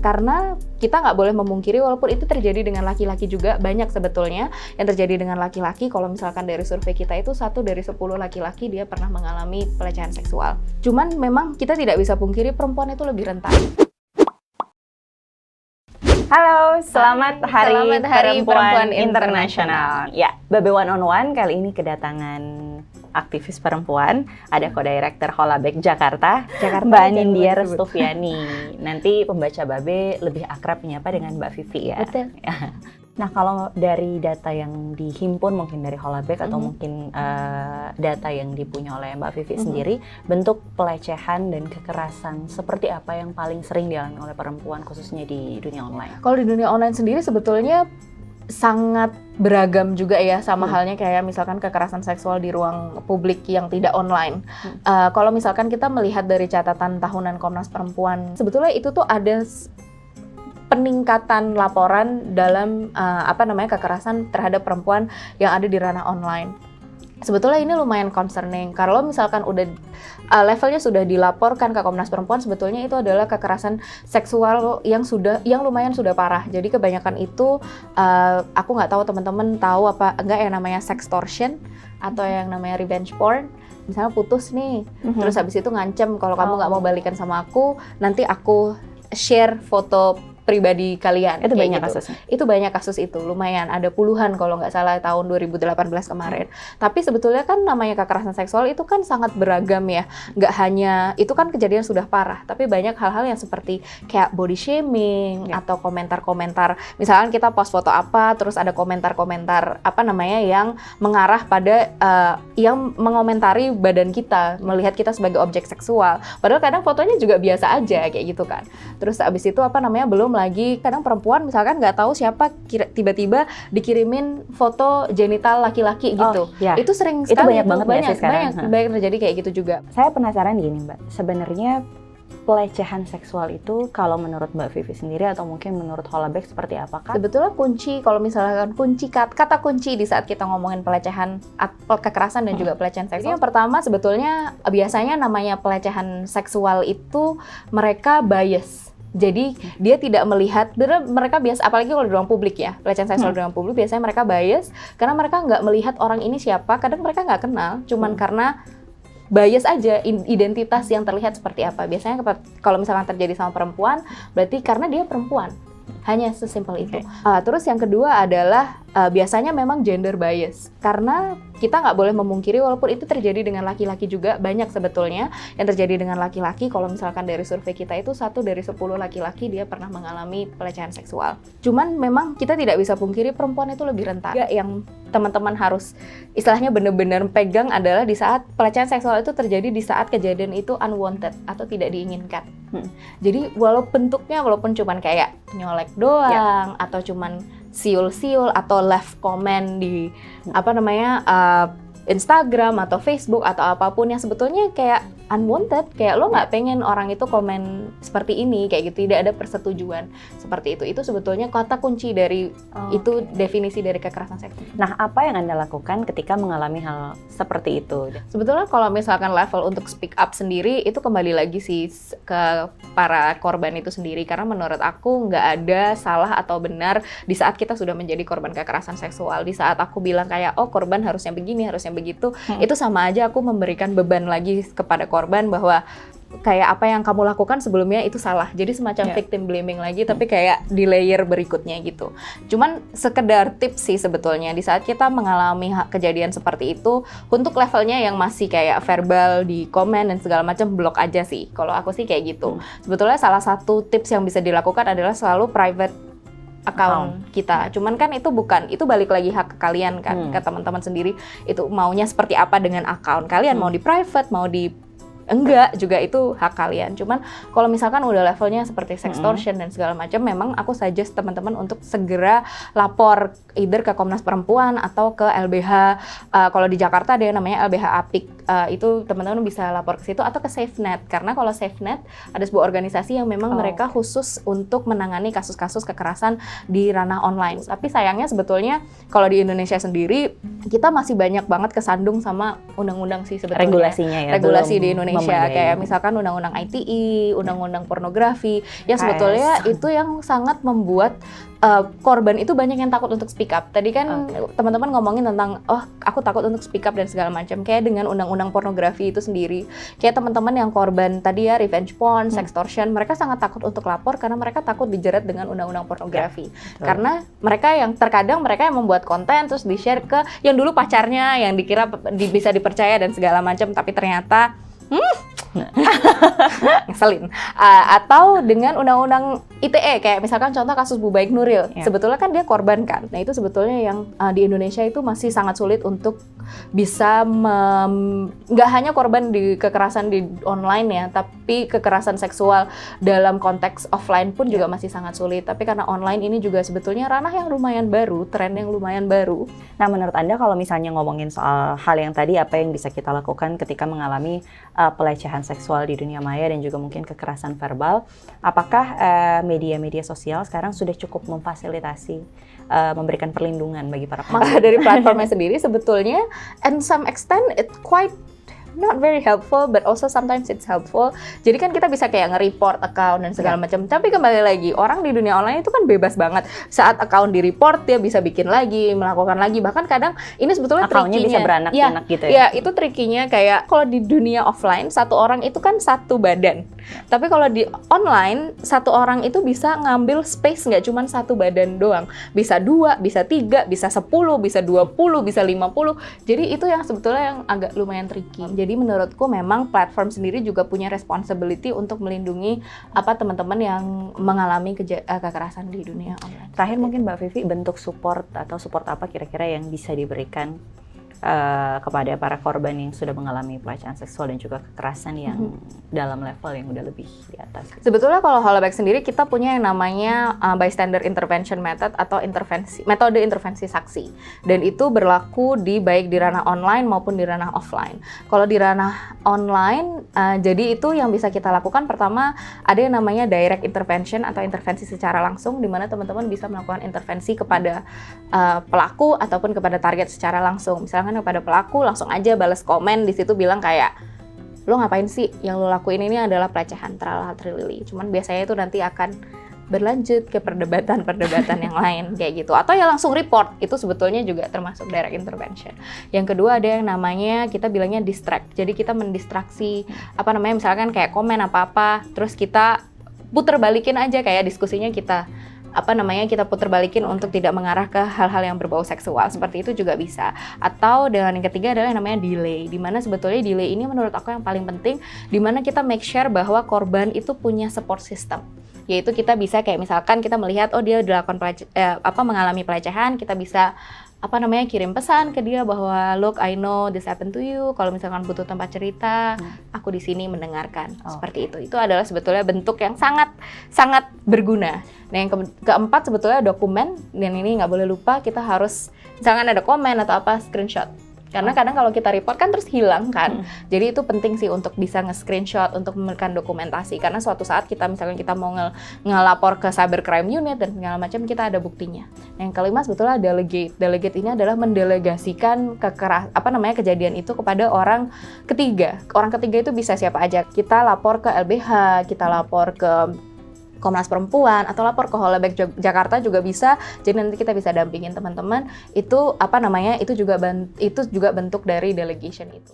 Karena kita nggak boleh memungkiri walaupun itu terjadi dengan laki-laki juga, banyak sebetulnya yang terjadi dengan laki-laki. Kalau misalkan dari survei kita itu 1 dari 10 laki-laki dia pernah mengalami pelecehan seksual. Cuman memang kita tidak bisa pungkiri perempuan itu lebih rentan. Halo, selamat Hari Perempuan Internasional. Ya, Babe One on One kali ini kedatangan aktivis perempuan, ada co-director Holabek Jakarta, Mbak Nindya Restufiani. Nanti pembaca Babe lebih akrab menyapa dengan Mbak Vivi ya. Betul. Nah, kalau dari data yang dihimpun mungkin dari Holabek atau mungkin data yang dipunya oleh Mbak Vivi sendiri, bentuk pelecehan dan kekerasan seperti apa yang paling sering dialami oleh perempuan khususnya di dunia online? Kalau di dunia online sendiri sebetulnya sangat beragam juga ya, sama halnya kayak misalkan kekerasan seksual di ruang publik yang tidak online. Kalau misalkan kita melihat dari catatan tahunan Komnas Perempuan, sebetulnya itu tuh ada peningkatan laporan dalam kekerasan terhadap perempuan yang ada di ranah online. Sebetulnya ini lumayan concerning. Kalau misalkan udah levelnya sudah dilaporkan ke Komnas Perempuan, sebetulnya itu adalah kekerasan seksual yang lumayan sudah parah. Jadi kebanyakan itu aku nggak tahu teman-teman tahu apa enggak yang namanya sextortion atau yang namanya revenge porn. Misalnya putus nih, terus habis itu ngancem kalau kamu nggak mau balikan sama aku, nanti aku share foto pribadi kalian. Itu banyak gitu. kasusnya? Itu banyak kasus itu, lumayan. Ada puluhan kalau nggak salah tahun 2018 kemarin. Tapi sebetulnya kan namanya kekerasan seksual itu kan sangat beragam ya. Nggak hanya, itu kan kejadian sudah parah. Tapi banyak hal-hal yang seperti kayak body shaming atau komentar-komentar. Misalkan kita post foto apa, terus ada komentar-komentar yang mengarah pada yang mengomentari badan kita, melihat kita sebagai objek seksual. Padahal kadang fotonya juga biasa aja kayak gitu kan. Terus abis itu belum lagi kadang perempuan misalkan nggak tahu siapa tiba-tiba dikirimin foto genital laki-laki gitu. Itu sering itu sekali. Banyak banget ya sekarang. Banyak terjadi kayak gitu juga. Saya penasaran gini Mbak, sebenarnya pelecehan seksual itu kalau menurut Mbak Vivi sendiri atau mungkin menurut Holabek seperti apakah? Sebetulnya kalau misalkan kata kunci di saat kita ngomongin pelecehan, kekerasan dan juga pelecehan seksual. Yang pertama sebetulnya biasanya namanya pelecehan seksual itu mereka bias. Jadi dia tidak melihat, mereka biasa, apalagi kalau di ruang publik ya, pelecehan seksual di ruang publik biasanya mereka bias karena mereka nggak melihat orang ini siapa, kadang mereka nggak kenal, cuman karena bias aja, identitas yang terlihat seperti apa. Biasanya kalau misalkan terjadi sama perempuan, berarti karena dia perempuan. Hanya sesimpel itu. Terus yang kedua adalah biasanya memang gender bias. Karena kita nggak boleh memungkiri walaupun itu terjadi dengan laki-laki juga, banyak sebetulnya yang terjadi dengan laki-laki. Kalau misalkan dari survei kita itu 1 dari 10 laki-laki dia pernah mengalami pelecehan seksual. Cuman memang kita tidak bisa pungkiri perempuan itu lebih rentan. Yang teman-teman harus istilahnya benar-benar pegang adalah di saat pelecehan seksual itu terjadi di saat kejadian itu unwanted atau tidak diinginkan. Jadi walaupun cuman kayak nyolek doang atau cuman siul-siul atau left comment di Instagram atau Facebook atau apapun yang sebetulnya kayak unwanted, kayak lo nggak pengen orang itu komen seperti ini, kayak gitu, tidak ada persetujuan seperti itu. Itu sebetulnya kata kunci dari itu definisi dari kekerasan seksual. Nah, apa yang Anda lakukan ketika mengalami hal seperti itu? Sebetulnya kalau misalkan level untuk speak up sendiri itu kembali lagi sih ke para korban itu sendiri, karena menurut aku nggak ada salah atau benar di saat kita sudah menjadi korban kekerasan seksual. Di saat aku bilang kayak korban harusnya begini, harusnya begitu, itu sama aja aku memberikan beban lagi kepada korban bahwa kayak apa yang kamu lakukan sebelumnya itu salah. Jadi semacam victim blaming lagi, tapi kayak di layer berikutnya gitu. Cuman sekedar tips sih sebetulnya di saat kita mengalami kejadian seperti itu, untuk levelnya yang masih kayak verbal di komen dan segala macam, blok aja sih. Kalau aku sih kayak gitu. Sebetulnya salah satu tips yang bisa dilakukan adalah selalu private account kita. Cuman kan itu balik lagi hak ke kalian kan, ke teman-teman sendiri itu maunya seperti apa dengan account kalian, mau di private, mau di enggak juga itu hak kalian. Cuman kalau misalkan udah levelnya seperti sextortion dan segala macam, memang aku suggest teman-teman untuk segera lapor either ke Komnas Perempuan atau ke LBH. Kalau di Jakarta ada yang namanya LBH Apik. Itu teman-teman bisa lapor ke situ atau ke SafeNet, karena kalau SafeNet ada sebuah organisasi yang memang mereka khusus untuk menangani kasus-kasus kekerasan di ranah online. Tapi sayangnya sebetulnya kalau di Indonesia sendiri kita masih banyak banget kesandung sama undang-undang sih sebetulnya. Regulasinya ya. Regulasi di Indonesia Indonesia, kayak misalkan undang-undang ITE, undang-undang pornografi, yang sebetulnya itu yang sangat membuat korban itu banyak yang takut untuk speak up. Tadi kan teman-teman ngomongin tentang, oh aku takut untuk speak up dan segala macam. Kayak dengan undang-undang pornografi itu sendiri, kayak teman-teman yang korban tadi ya revenge porn, sextortion, mereka sangat takut untuk lapor karena mereka takut dijerat dengan undang-undang pornografi. Karena mereka yang terkadang mereka yang membuat konten terus di-share ke yang dulu pacarnya yang dikira bisa dipercaya dan segala macam, tapi ternyata ngeselin. Atau dengan undang-undang ITE, kayak misalkan contoh kasus Bu Baik Nuril, sebetulnya kan dia korban kan. Nah itu sebetulnya yang di Indonesia itu masih sangat sulit untuk bisa nggak hanya korban di kekerasan di online ya, tapi kekerasan seksual dalam konteks offline pun juga masih sangat sulit. Tapi karena online ini juga sebetulnya ranah yang lumayan baru, tren yang lumayan baru. Nah menurut Anda kalau misalnya ngomongin soal hal yang tadi, apa yang bisa kita lakukan ketika mengalami pelecehan seksual di dunia maya dan juga mungkin kekerasan verbal, apakah media-media sosial sekarang sudah cukup memfasilitasi memberikan perlindungan bagi para korban? Maka dari platformnya sendiri sebetulnya, and some extent it quite not very helpful, but also sometimes it's helpful. Jadi kan kita bisa kayak nge-report account dan segala macam. Tapi kembali lagi, orang di dunia online itu kan bebas banget. Saat account di-report, dia bisa bikin lagi, melakukan lagi. Bahkan kadang ini sebetulnya account-nya bisa beranak-anak gitu ya? Ya, itu trikinya kayak kalau di dunia offline, satu orang itu kan satu badan. Tapi kalau di online, satu orang itu bisa ngambil space nggak cuma satu badan doang. Bisa 2, bisa 3, bisa 10, bisa 20, bisa 50. Jadi itu yang sebetulnya yang agak lumayan tricky. Jadi menurutku memang platform sendiri juga punya responsibility untuk melindungi teman-teman yang mengalami kekerasan di dunia online. Terakhir mungkin Mbak Vivi, bentuk support atau support apa kira-kira yang bisa diberikan kepada para korban yang sudah mengalami pelecehan seksual dan juga kekerasan yang dalam level yang udah lebih di atas. Sebetulnya kalau Hollaback sendiri kita punya yang namanya bystander intervention method atau metode intervensi saksi, dan itu berlaku baik di ranah online maupun di ranah offline. Kalau di ranah online, jadi itu yang bisa kita lakukan pertama ada yang namanya direct intervention atau intervensi secara langsung, di mana teman-teman bisa melakukan intervensi kepada pelaku ataupun kepada target secara langsung. Misalkan kepada pelaku langsung aja balas komen di situ bilang kayak, lo ngapain sih, yang lo lakuin ini adalah pelecehan, tralala-trilili. Cuman biasanya itu nanti akan berlanjut ke perdebatan yang lain kayak gitu, atau ya langsung report. Itu sebetulnya juga termasuk direct intervention. Yang kedua ada yang namanya kita bilangnya distract. Jadi kita mendistraksi misalkan kayak komen apa-apa, terus kita puter balikin aja kayak diskusinya kita kita putar balikin untuk tidak mengarah ke hal-hal yang berbau seksual, seperti itu juga bisa. Atau dengan yang ketiga adalah yang namanya delay, dimana sebetulnya delay ini menurut aku yang paling penting, dimana kita make sure bahwa korban itu punya support system. Yaitu kita bisa kayak misalkan kita melihat dia dilakukan mengalami pelecehan, kita bisa kirim pesan ke dia bahwa look, I know this happened to you. Kalau misalkan butuh tempat cerita, aku di sini mendengarkan. Seperti itu. Itu adalah sebetulnya bentuk yang sangat sangat berguna. Nah, yang keempat sebetulnya dokumen, dan ini nggak boleh lupa, kita harus misalkan ada komen atau screenshot. Karena kadang kalau kita report kan terus hilang kan. Jadi itu penting sih untuk bisa nge-screenshot, untuk memberikan dokumentasi. Karena suatu saat misalkan kita mau ngelapor ke cybercrime unit dan segala macam, kita ada buktinya. Yang kelima sebetulnya delegate. Delegate ini adalah mendelegasikan kejadian itu kepada orang ketiga. Orang ketiga itu bisa siapa aja. Kita lapor ke LBH, kita lapor ke Komnas Perempuan, atau lapor ke Hollaback Jakarta juga bisa. Jadi nanti kita bisa dampingin teman-teman. Itu itu juga bentuk dari delegation itu.